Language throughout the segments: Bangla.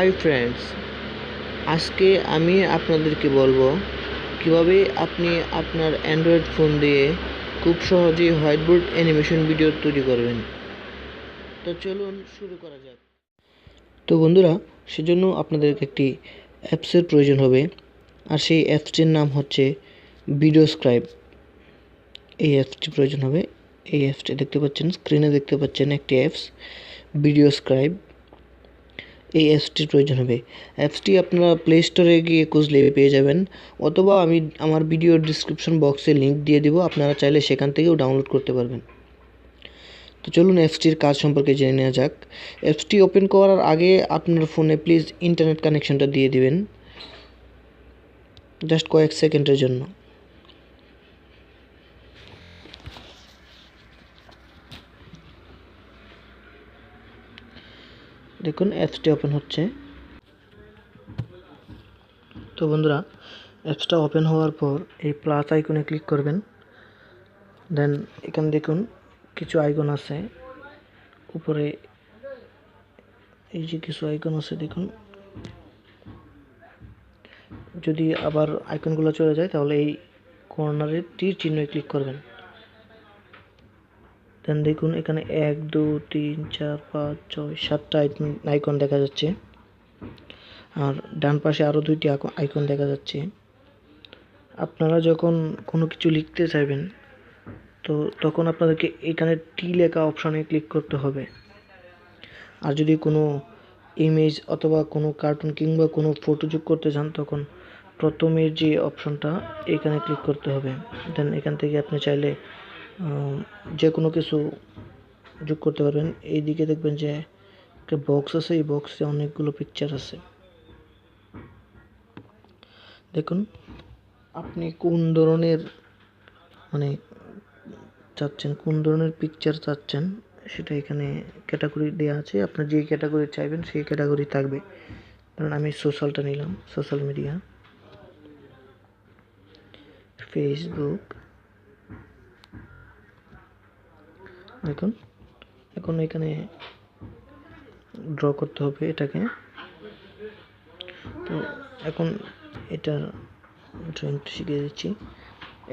হাই ফ্রেন্ডস, আজকে আমি আপনাদেরকে বলবো কিভাবে আপনি আপনার অ্যান্ড্রয়েড ফোন দিয়ে খুব সহজেই হোয়াইটবোর্ড অ্যানিমেশন ভিডিও তৈরি করবেন। তো চলুন শুরু করা যাক। তো বন্ধুরা, সেজন্য আপনাদেরকে একটি অ্যাপসের প্রয়োজন হবে, আর সেই অ্যাপসটির নাম হচ্ছে ভিডিও স্ক্রাইব। এই অ্যাপসটি প্রয়োজন হবে। এই অ্যাপসটি দেখতে পাচ্ছেন, স্ক্রিনে দেখতে পাচ্ছেন একটি অ্যাপস ভিডিও স্ক্রাইব। এই অ্যাপসটির প্রয়োজন হবে। অ্যাপসটি আপনারা প্লে স্টোরে গিয়ে খুঁজলে পেয়ে যাবেন, অথবা আমি আমার ভিডিও ডিসক্রিপশন বক্সে লিঙ্ক দিয়ে দেবো, আপনারা চাইলে সেখান থেকেও ডাউনলোড করতে পারবেন। তো চলুন অ্যাপসটির কাজ সম্পর্কে জেনে নেওয়া যাক। অ্যাপসটি ওপেন করার আগে আপনার ফোনে প্লিজ ইন্টারনেট কানেকশনটা দিয়ে দিবেন, জাস্ট কয়েক সেকেন্ডের জন্য। দেখুন অ্যাপসটি ওপেন হচ্ছে। তো বন্ধুরা, অ্যাপসটা ওপেন হওয়ার পর এই প্লাস আইকনে ক্লিক করবেন। দেন এখানে দেখুন কিছু আইকন আছে উপরে, এই যে কিছু আইকন আছে দেখুন। যদি আবার আইকনগুলো চলে যায় তাহলে এই কর্নারে তীর চিহ্নে ক্লিক করবেন। দেন দেখুন এখানে 1 2 3 4 5 6 7টা আইকন দেখা যাচ্ছে, আর ডান পাশে আরও 2টি আইকন দেখা যাচ্ছে। আপনারা যখন কোনো কিছু লিখতে চাইবেন তো তখন আপনাদেরকে এখানে টি লেখা অপশানে ক্লিক করতে হবে। আর যদি কোনো ইমেজ অথবা কোনো কার্টুন কিংবা কোনো ফটো যোগ করতে চান তখন প্রথমের যে অপশনটা এখানে ক্লিক করতে হবে। দেন এখান থেকে আপনি চাইলে যে কোনো কিছু যোগ করতে পারবেন। এইদিকে দেখবেন যে একটা বক্স আছে, এই বক্সে অনেকগুলো পিকচার আছে। দেখুন আপনি কোন ধরনের চাচ্ছেন, কোন ধরনের পিকচার চাচ্ছেন সেটা এখানে ক্যাটাগরি দেওয়া আছে। আপনার যে ক্যাটাগরি চাইবেন সেই ক্যাটাগরি থাকবে। কারণ আমি সোশ্যালটা নিলাম, সোশ্যাল মিডিয়া, ফেসবুক। দেখুন এখন এখানে ড্র করতে হবে এটাকে। তো এখন এটা ড্রয়িংটা শিখিয়ে দিচ্ছি।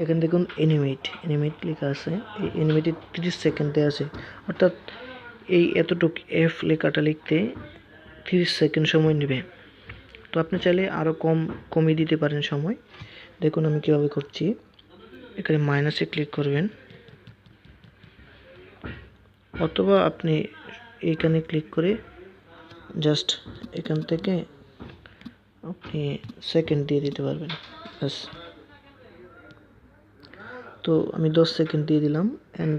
এখানে দেখুন অ্যানিমেট লেখা আছে। এই অ্যানিমেটে 30 সেকেন্ডে আছে, অর্থাৎ এই এতটুক এফ লেখাটা লিখতে 30 সেকেন্ড সময় নেবে। তো আপনি চাইলে আরও কমিয়ে দিতে পারেন সময়। দেখুন আমি কীভাবে করছি। এখানে মাইনাসে ক্লিক করবেন, অথবা আপনি এইখানে ক্লিক করে জাস্ট এখান থেকে আপনি সেকেন্ড দিয়ে দিতে পারবেন। ব্যাস। তো আমি 10 সেকেন্ড দিয়ে দিলাম, অ্যান্ড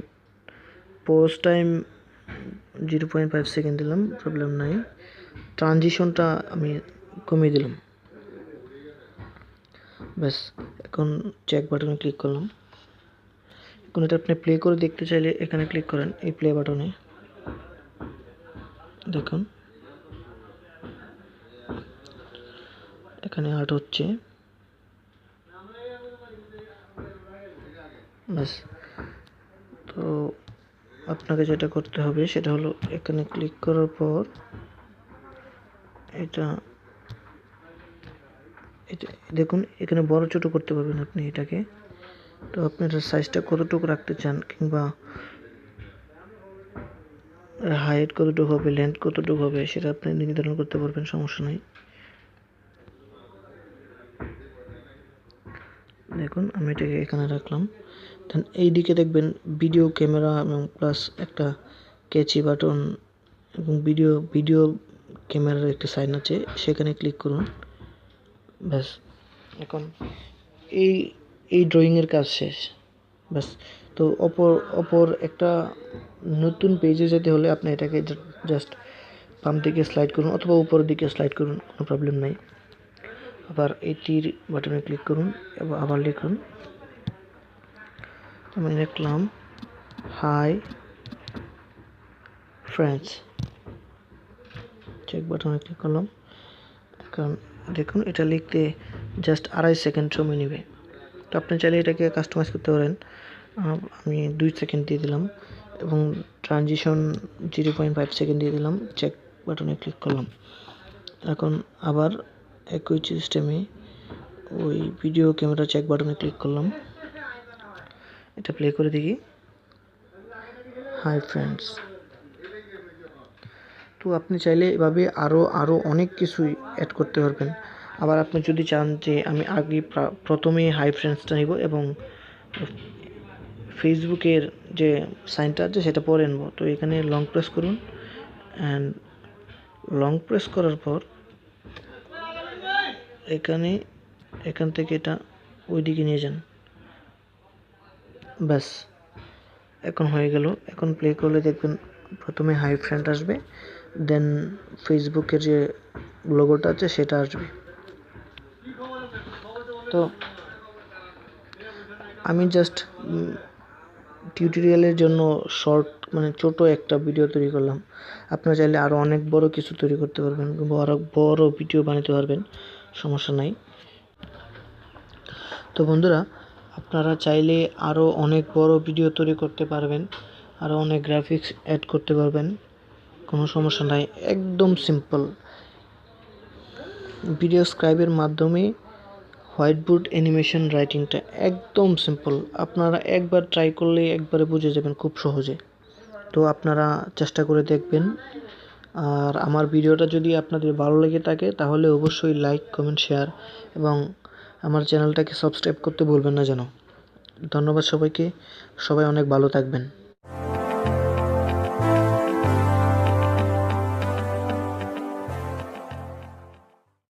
পজ টাইম 0.5 সেকেন্ড দিলাম, প্রবলেম নাই। ট্রানজিশনটা আমি কমিয়ে দিলাম। ব্যাস, এখন চেক বাটনে ক্লিক করলাম। এখন এটা আপনি প্লে করে দেখতে চাইলে এখানে ক্লিক করেন, এই প্লে বাটনে। দেখুন এখানে আর্ট হচ্ছে। ব্যাস। তো আপনাকে যেটা করতে হবে সেটা হলো এখানে ক্লিক করার পর এটা দেখুন এখানে বড় ছোট করতে পারবেন আপনি এটাকে। তো আপনি এটার সাইজটা কতটুকু রাখতে চান, কিংবা হাইট কতটুকু হবে, লেন্থ কতটুকু হবে সেটা আপনি নির্ধারণ করতে পারবেন, সমস্যা নেই। দেখুন আমি এটাকে এখানে রাখলাম। দেন এইদিকে দেখবেন ভিডিও ক্যামেরা এবং প্লাস একটা ক্যাচি বাটন এবং ভিডিও ক্যামেরার একটা সাইন আছে, সেখানে ক্লিক করুন। ব্যাস, এখন এই ড্রয়িংয়ের কাজ শেষ। ব্যাস। তো অপর একটা নতুন পেজে যেতে হলে আপনি এটাকে জাস্ট বাম দিকে স্লাইড করুন অথবা উপরের দিকে স্লাইড করুন, কোনো প্রবলেম নাই। আবার এই তীর বাটনে ক্লিক করুন এবং আবার লিখুন, আমি লিখলাম হাই ফ্রেন্ডস। চেক বাটনে ক্লিক করলাম। এখন দেখুন এটা লিখতে জাস্ট 2.5 সেকেন্ড সময় নেবে। তো আপনি চাইলে এটাকে কাস্টমাইজ করতে পারেন। আমি 2 সেকেন্ড দিয়ে দিলাম এবং ট্রানজিশন 0.5 সেকেন্ড দিয়ে দিলাম। চেক বাটনে ক্লিক করলাম। এখন আবার একই সিস্টেমে ওই ভিডিও ক্যামেরা চেক বাটনে ক্লিক করলাম, এটা প্লে করে দেখি। Hi friends. তো আপনি চাইলে এভাবে আরও অনেক কিছুই অ্যাড করতে পারবেন। আবার আপনি যদি চান যে আমি আগে প্রথমে হাই ফ্রেন্ডসটা নিব এবং ফেসবুকের যে সাইনটা আছে সেটা পরে নেব, তো এখানে লং প্রেস করুন। অ্যান্ড লং প্রেস করার পর এখান থেকে এটা ওইদিকে নিয়ে যান, ব্যাস এখন হয়ে গেল। এখন প্লে করলে দেখবেন প্রথমে হাই ফ্রেন্ড আসবে, দেন ফেসবুকের যে লোগোটা আছে সেটা আসবে। তো আমি জাস্ট টিউটোরিয়ালের জন্য শর্ট মানে ছোট একটা ভিডিও তৈরি করলাম। আপনারা চাইলে আরও অনেক বড় কিছু তৈরি করতে পারবেন, বড় ভিডিও বানাতে পারবেন, সমস্যা নাই। তো বন্ধুরা, আপনারা চাইলে আরও অনেক বড় ভিডিও তৈরি করতে পারবেন, আরও অনেক গ্রাফিক্স অ্যাড করতে পারবেন, কোনো সমস্যা নাই। একদম সিম্পল ভিডিও স্ক্রাইবের মাধ্যমে হোয়াইটবোর্ড অ্যানিমেশন রাইটিংটা একদম সিম্পল। আপনারা একবার ট্রাই করলে একবারে বুঝে যাবেন খুব সহজে। তো আপনারা চেষ্টা করে দেখবেন। আর আমার ভিডিওটা যদি আপনাদের ভালো লেগে থাকে তাহলে অবশ্যই লাইক, কমেন্ট, শেয়ার এবং আমার চ্যানেলটাকে সাবস্ক্রাইব করতে ভুলবেন না যেন। ধন্যবাদ সবাইকে, সবাই অনেক ভালো থাকবেন।